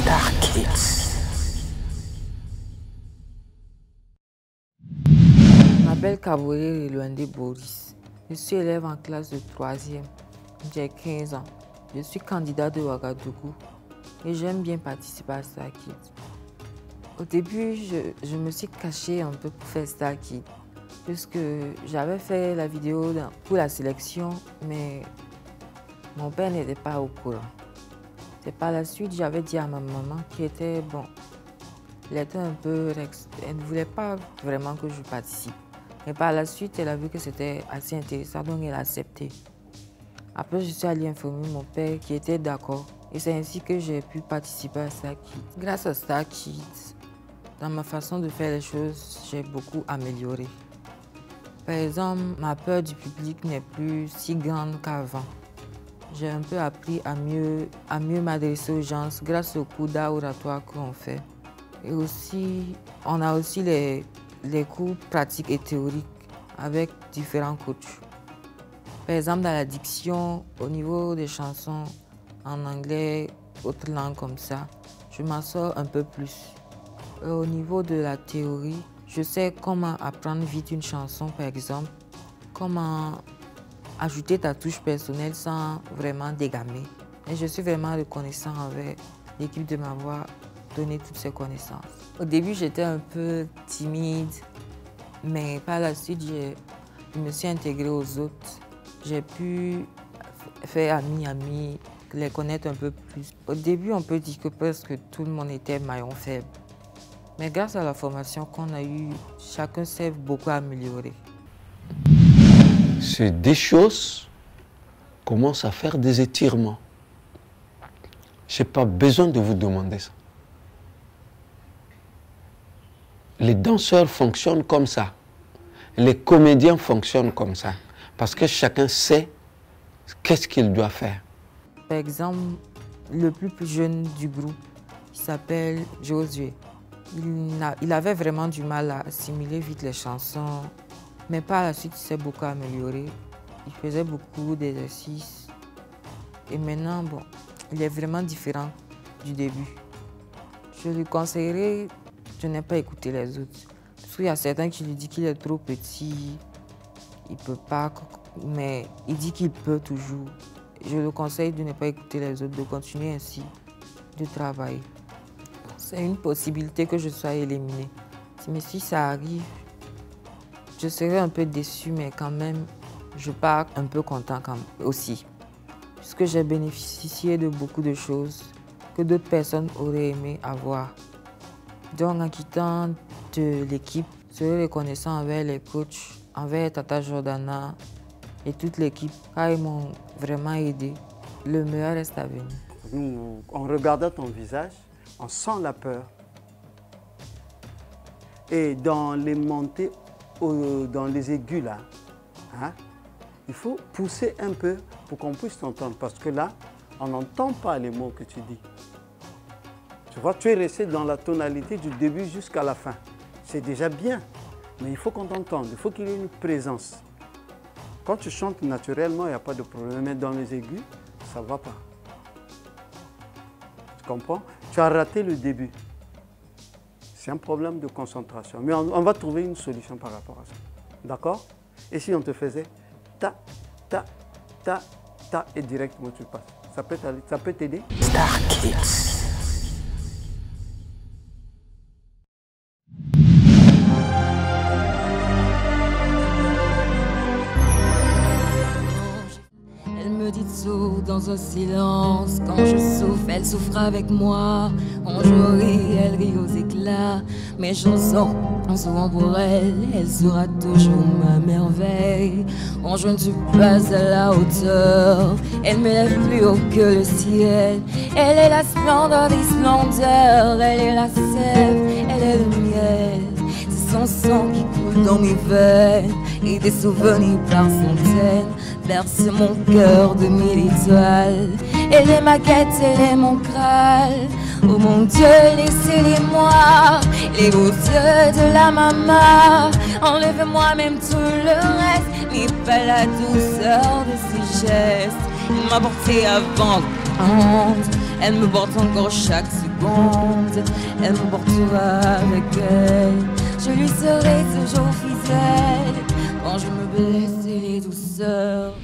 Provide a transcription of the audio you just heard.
Star Kids. Je m'appelle Kabouré Luandé Boris. Je suis élève en classe de 3e. J'ai 15 ans. Je suis candidat de Ouagadougou et j'aime bien participer à Star Kids. Au début, je me suis cachée un peu pour faire Star Kids, puisque j'avais fait la vidéo pour la sélection, mais mon père n'était pas au courant. C'est par la suite, j'avais dit à ma maman qui était bon. Elle était un peu elle ne voulait pas vraiment que je participe. Mais par la suite, elle a vu que c'était assez intéressant, donc elle a accepté. Après, je suis allée informer mon père qui était d'accord. Et c'est ainsi que j'ai pu participer à Star Kids. Grâce à Star Kids, dans ma façon de faire les choses, j'ai beaucoup amélioré. Par exemple, ma peur du public n'est plus si grande qu'avant. J'ai un peu appris à mieux m'adresser aux gens grâce aux cours d'art oratoire qu'on fait. Et aussi, on a aussi les cours pratiques et théoriques avec différents coachs. Par exemple, dans la diction, au niveau des chansons en anglais, autres langues comme ça, je m'en sors un peu plus. Et au niveau de la théorie, je sais comment apprendre vite une chanson, par exemple, comment ajouter ta touche personnelle sans vraiment dégamer. Et je suis vraiment reconnaissant avec l'équipe de m'avoir donné toutes ces connaissances. Au début, j'étais un peu timide, mais par la suite, je me suis intégrée aux autres. J'ai pu faire ami, les connaître un peu plus. Au début, on peut dire que presque tout le monde était maillon faible. Mais grâce à la formation qu'on a eue, chacun s'est beaucoup amélioré. C'est des choses commencent à faire des étirements. Je n'ai pas besoin de vous demander ça. Les danseurs fonctionnent comme ça. Les comédiens fonctionnent comme ça. Parce que chacun sait qu'est-ce qu'il doit faire. Par exemple, le plus jeune du groupe, il s'appelle Josué. Il avait vraiment du mal à assimiler vite les chansons. Mais par la suite, il s'est beaucoup amélioré. Il faisait beaucoup d'exercices. Et maintenant, bon, il est vraiment différent du début. Je lui conseillerais de ne pas écouter les autres. Parce qu'il y a certains qui lui disent qu'il est trop petit, il ne peut pas, mais il dit qu'il peut toujours. Je lui conseille de ne pas écouter les autres, de continuer ainsi, de travailler. C'est une possibilité que je sois éliminée. Mais si ça arrive, je serais un peu déçue, mais quand même, je pars un peu content aussi. Puisque j'ai bénéficié de beaucoup de choses que d'autres personnes auraient aimé avoir. Donc, en quittant de l'équipe, je serai reconnaissant envers les coachs, envers Tata Jordana et toute l'équipe, car ils m'ont vraiment aidé. Le meilleur reste à venir. Nous, en regardant ton visage, on sent la peur. Et dans les montées, dans les aigus là, hein, il faut pousser un peu pour qu'on puisse t'entendre. Parce que là, on n'entend pas les mots que tu dis. Tu vois, tu es resté dans la tonalité du début jusqu'à la fin. C'est déjà bien, mais il faut qu'on t'entende, il faut qu'il y ait une présence. Quand tu chantes naturellement, il n'y a pas de problème, mais dans les aigus, ça ne va pas. Tu comprends? Tu as raté le début. C'est un problème de concentration, mais on va trouver une solution par rapport à ça. D'accord? Et si on te faisait ta, ta, ta, ta, et directement tu passes. Ça peut t'aider? Star Kids. Dans un silence, quand je souffre, elle souffre avec moi. Quand je ris, elle rit aux éclats. Mes chansons sont souvent pour elle, elle sera toujours ma merveille. Quand je ne suis pas à la hauteur, elle m'élève plus haut que le ciel. Elle est la splendeur des splendeurs, elle est la sève, elle est le miel. C'est son sang qui coule dans mes veines et des souvenirs par centaines berce mon cœur de 1000 étoiles. Elle est ma quête, elle est mon Graal. Oh mon Dieu, laissez-les-moi, les beaux yeux de la maman. Enlève-moi même tout le reste, mais pas la douceur de ses gestes. Elle m'a porté avant, elle me porte encore chaque seconde. seconde, elle me portera avec elle. Je lui serai toujours fidèle quand je me blesse et les douceurs.